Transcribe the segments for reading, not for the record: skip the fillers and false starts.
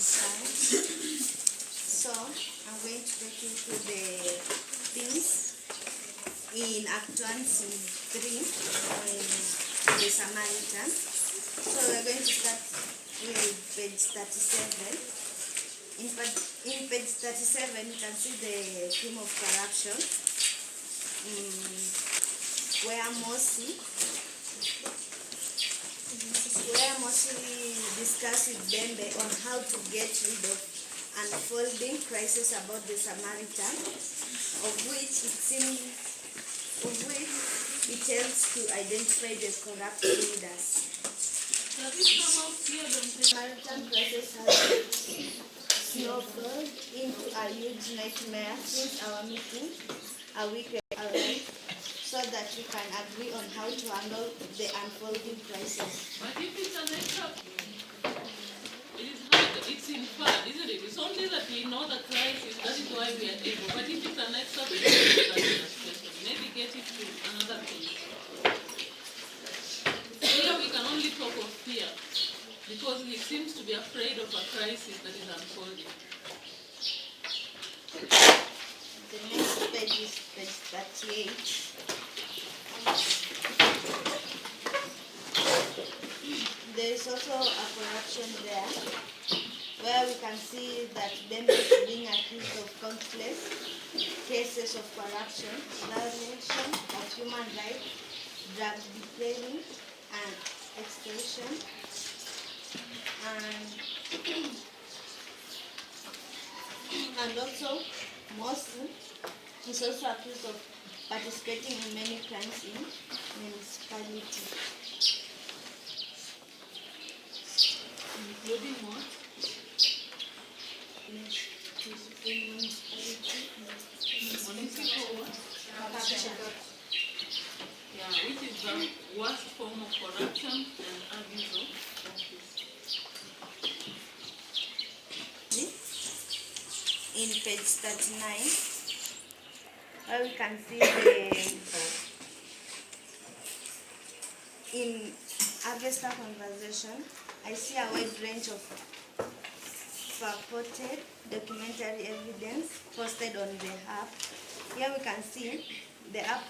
5. So I'm going to take you through the themes in Act 1, Scene 3, the Samaritan. So we're going to start with page 37. In page 37, you can see the theme of corruption, where Mosi discussed with Bembe on how to get rid of unfolding crisis about the Samaritan, of which it helps to identify the corrupt leaders. Samaritan crisis has snowballed into a huge nightmare since our meeting a week ago, so that we can agree on how to handle the unfolding crisis. But if it's an extra, it is hard. It's inferred, isn't it? It's only that we know the crisis, that is why we are able. But if it's an extra, maybe get it to another page. Here we can only talk of fear, because he seems to be afraid of a crisis that is unfolding. The next page is page 38. There is also a corruption there, where we can see that Bembe is being accused of countless cases of corruption, violation of human rights, drug dealing, and extortion. And also, Mosi is also accused of participating in many crimes in municipality. Including what? Municipal what? Corruption. Yeah, which is the worst form of corruption and abuse of office. In page 39, where we can see in Avesta conversation, I see a wide range of purported documentary evidence posted on the app. Here we can see the app,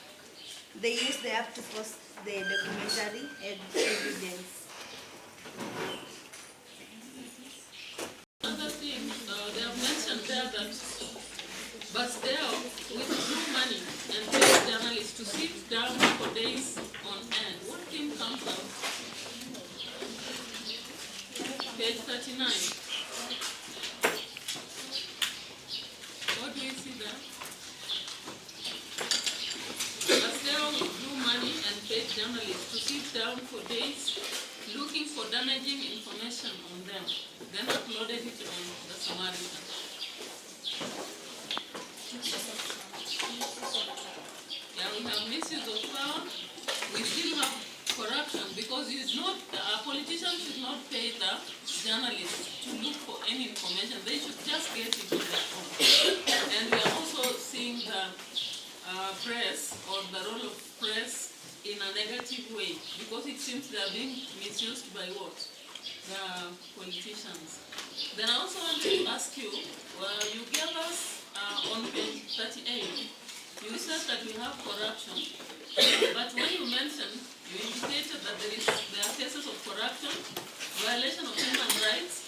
they use the app to post the documentary evidence. Another thing, they have mentioned there that Bastille withdrew money and paid journalists to sit down for days on end. What thing comes out? Page 39. What do you see there? Bastille withdrew money and paid journalists to sit down for days looking for damaging information on them, then uploaded it on the Samaritan. Yeah, we have misuse of power. We still have corruption, because it's not, politicians should not pay the journalists to look for any information. They should just get it on their own. And we are also seeing the press, or the role of press, in a negative way, because it seems they are being misused by what? The politicians. Then I also wanted to ask you, you gave us on page 38, you said that we have corruption, but when you mentioned, you indicated that there are cases of corruption, violation of human rights,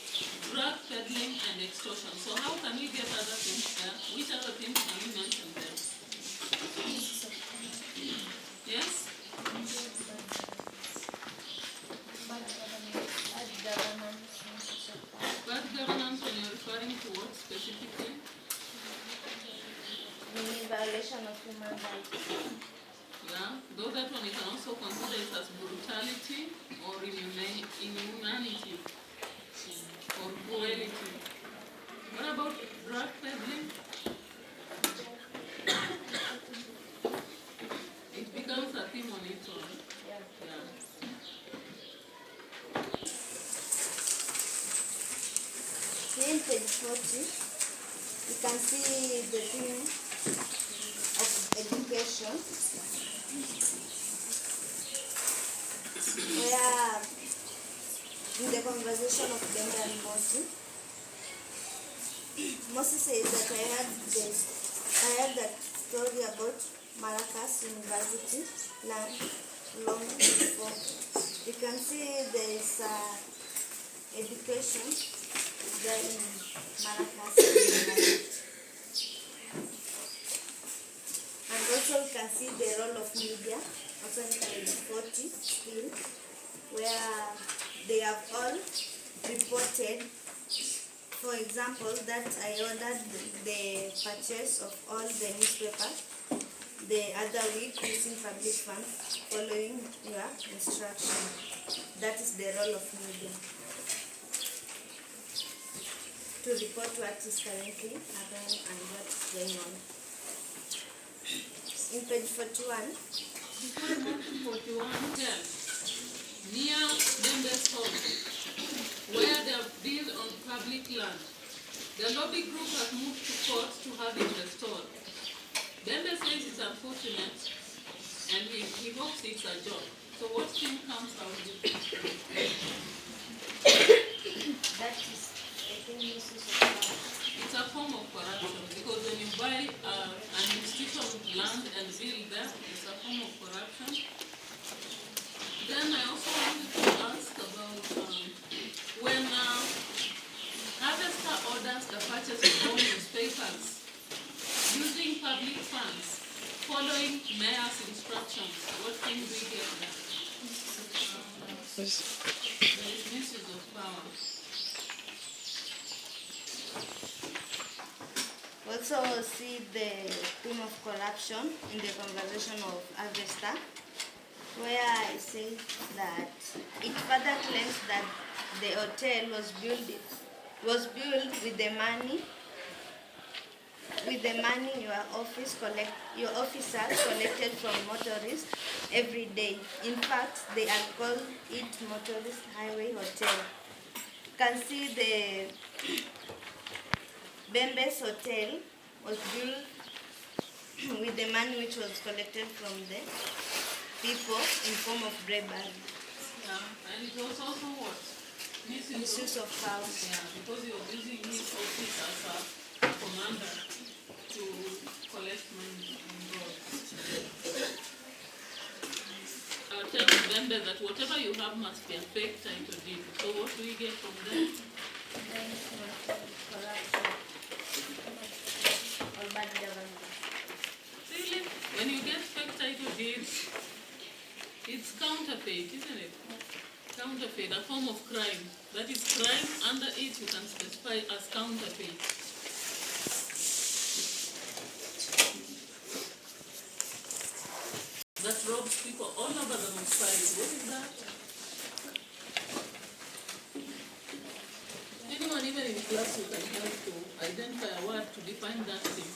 drug peddling, and extortion. So how can we get other things there? Which other things can we mention there? Yes? Bad governance, when you're referring to what specifically? Violation of human rights. Yeah, though that one you can also consider it as brutality or inhumanity or cruelty. What about drug peddling? It becomes a theme on its own. Yeah. In page 40, you can see the theme of education, where in the conversation of Bembe and Mosi, Moses says that I heard that story about Maracas University long before. You can see there is education there in Maracas University. And also you can see the role of media, also in page 40 still, where they have all reported. For example, that I ordered the purchase of all the newspapers the other week using public funds, following your instruction. That is the role of media, to report what is currently happening and what is going on. In page 41, 41 near Bembe's home, where they have built on public land. The lobby group has moved to court to have it restored. Bembe says it's unfortunate and he hopes it's a joke. So what thing comes out of it? that is, I think, misuse of power. It's a form of corruption because when you buy an institution of land and build there, it's a form of corruption. Then I also wanted to ask about when Harvester orders the purchase of all newspapers using public funds, following mayor's instructions, what thing do we get there? There is misuse of power. Also see the theme of corruption in the conversation of Harvester, where I say that it further claims that the hotel was built with the money your officers collected from motorists every day. In fact, they are called it Motorist Highway Hotel. You can see the Bembe's hotel was built with the money which was collected from the people in form of bribery. Yeah, and it was also what? Misuse of power. Yeah, because he was using his office as a commander to collect money on board. Tell Bembe that whatever you have must be a fake title deed. So what do we get from them? Then corruption or bad government. Really? When you get fake title deeds, it's counterfeit, isn't it? Counterfeit, a form of crime. That is crime, under it you can specify as counterfeit. That robs people all over the municipality. What is that? Anyone, even in class, you can help to identify a word to define that thing.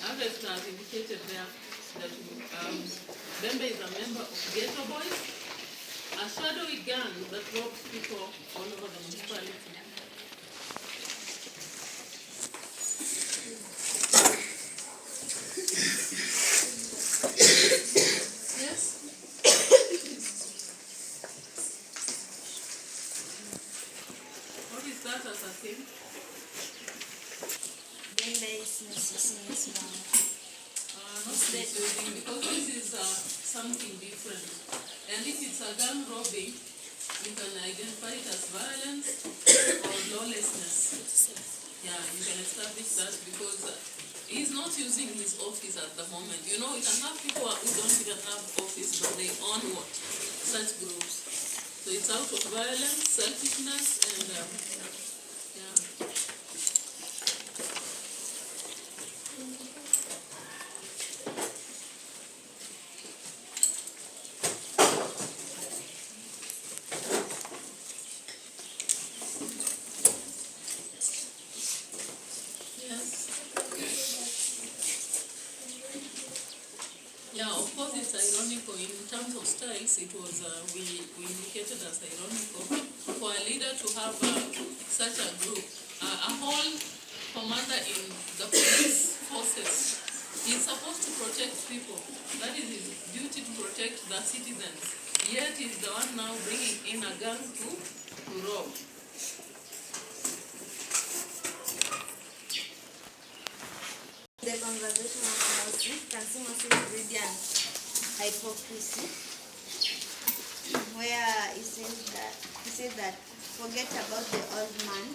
Harvest has indicated there that Bembe is a member of Ghetto Boys, a shadowy gang that robs people all over the municipality. Yes? What is that as a thing? Bembe is misusing his power. Not misusing, because this is something different. And if it's a gang robbing, you can identify it as violence or lawlessness. Yeah, you can establish that because he's not using his office at the moment. You know, we can have people who don't even have office, but they own what? Such groups. So it's out of violence, selfishness, and yeah. Yeah, of course it's ironical. In terms of styles, it was, we indicated as ironical for a leader to have such a group. A whole commander in the police forces. He's supposed to protect people. That is his duty, to protect the citizens. Yet he's the one now bringing in a gang to rob. conversation of Moses. Can see Moses greedy and hypocrisy, where he says that forget about the old man.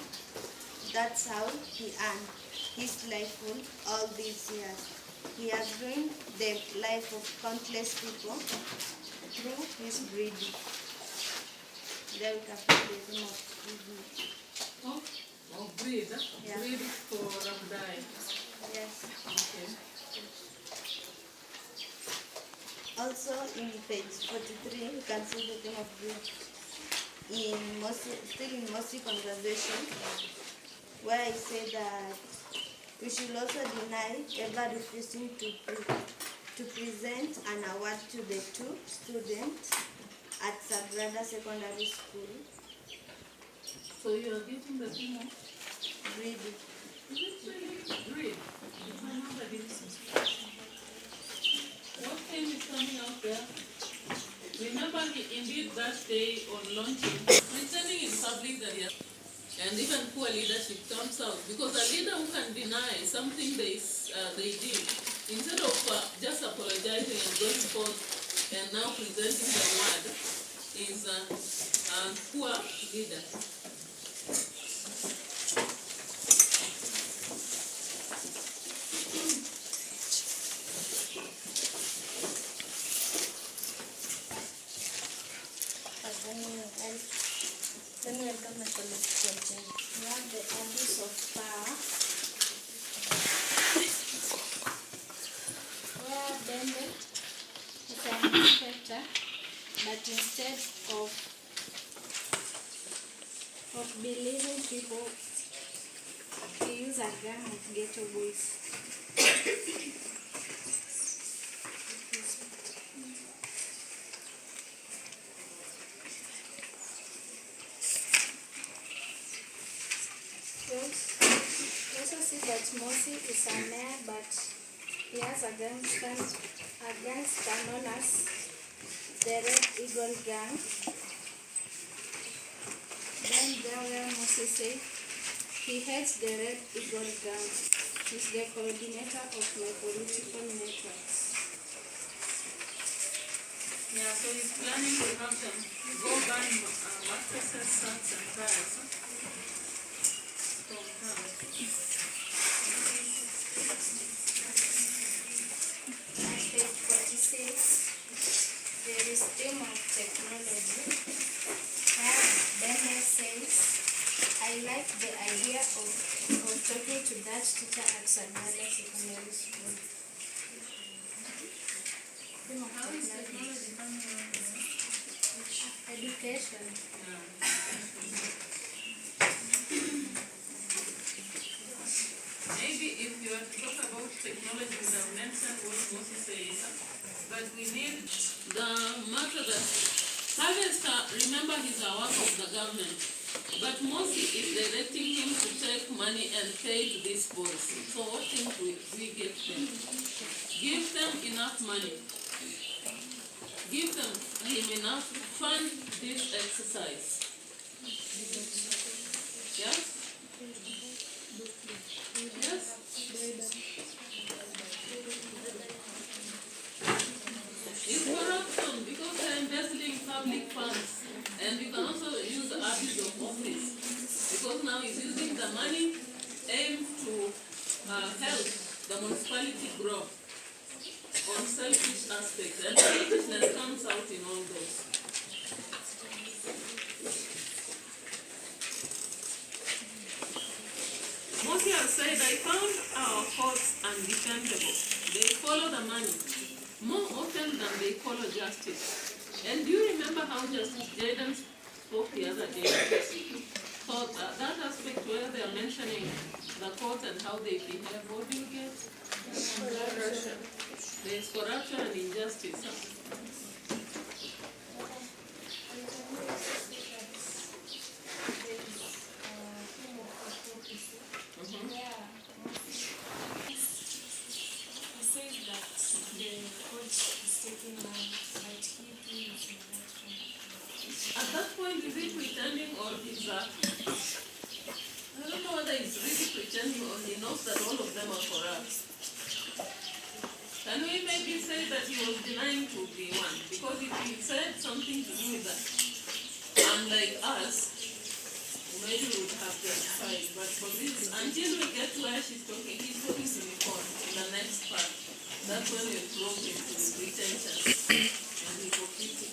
That's how he earned his livelihood all these years. He has ruined the life of countless people through his greedy. There we can put the theme of greedy. Oh, greed. Yeah. Greed for Rabdai. Yes. Okay. Also in page 43, you can see the theme of greed. Still in Moses conversation, where I say that we should also deny ever refusing to present an award to the two students at Sagrada Secondary School. So you are getting the thing of Greedy. is it really greed? What thing is coming out there? Remember, indeed that day on launching, pretending in public that yes, and even poor leadership comes out because a leader who can deny something they did, instead of just apologizing and going forth and now presenting the word, is a poor leader. Then we come to the next question. We have the abuse of power, where Bennett is an inspector, but instead of believing people, he uses a gun of ghetto boys. We also see that Moses is a mayor, but he has a gangster known as the Red Eagle Gang. Then there where Moses said he hates the Red Eagle Gang. He's the coordinator of my political networks. Yeah, so he's planning to have them go buy mattresses, socks, and ties. Page 46, there is theme of technology. Where Daniel says, I like the idea of talking to that teacher at Sagrada Secondary School. How is technology coming out? Education. Maybe if you are to talk about technology, we have mentioned what Moses says, but we need the matter that harvester, remember, he's a work of the government, but Moses is directing him to take money and pay to these boys. So what things we give them? Give them enough money. Give them him enough to fund this exercise. Yes? Yes? It's corruption because they're embezzling public funds. And you can also use the abuse of office. Because now he's using the money aimed to help the municipality grow on selfish aspects. And selfishness comes out in all those. Moses said, I found our courts undefendable. They follow the money more often than they follow justice. And do you remember how Justice Jaden spoke the other day? So that aspect where they are mentioning the court and how they behave, what do you get? Corruption. There's corruption and injustice. At that point, is he pretending or is I don't know whether he's really pretending or he knows that all of them are corrupt. say that he was denying to be one, because if he said something to do with that, unlike us, maybe we would have justified. But for this, until we get to where he's talking to me in the next part. That's when we broke into pretensions and hypocrisy.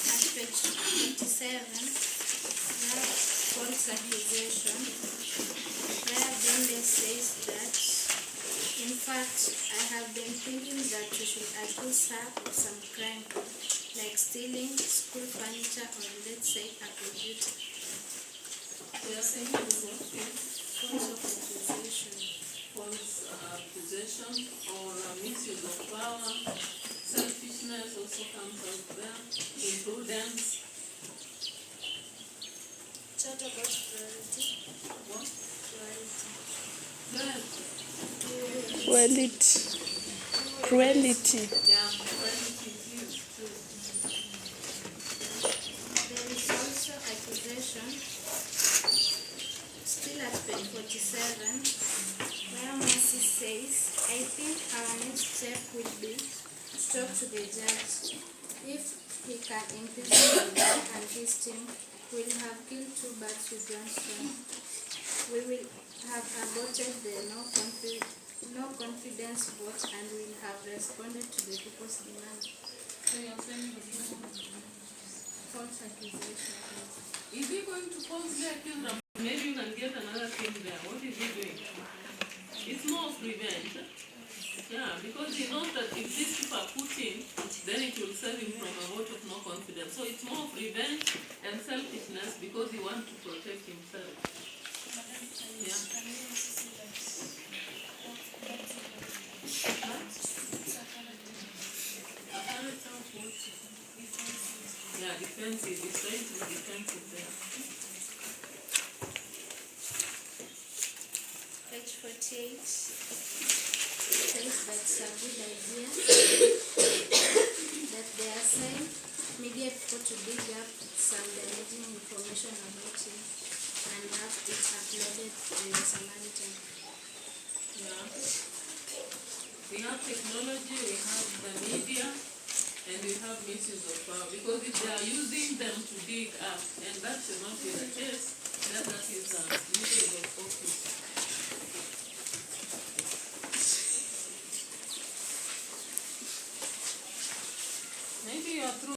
At page 27, now false accusation, where Bende says that, in fact, I have been thinking that you should accuse her of some crime, like stealing school furniture or, let's say, a computer. They are saying it was False accusation. false accusation or misuse of power. Selfishness also comes out there. Imprudence. Chat about cruelty. What? Cruelty. Cruelty. Yeah, cruelty is used too. There is also accusation, still at page 47, where Mercy says, I think our next step will be to talk to the judge. If he can imprison the boy and his team, we'll have killed 2 birds with one stone. We will have aborted the no confidence vote and will have responded to the people's demand. So you're saying False accusation. is he going to falsely accuse them? Maybe you can get another thing there. What is he doing? It's more of revenge. Yeah, because he knows that if these people are put in, then it will save him from a vote of no confidence. So it's more of revenge and selfishness because he wants to protect himself. Yeah. Yeah, defensive. He's trying to be defensive there. Page 48 says that it's a good idea that they are saying media people to dig up some damaging information about him and have it uploaded in the Samaritan. Yeah. We have technology, we have the media, and we have misuse of power. Because if they are using them to dig up, and that should not be the case, then that is misuse of office. Maybe you are through.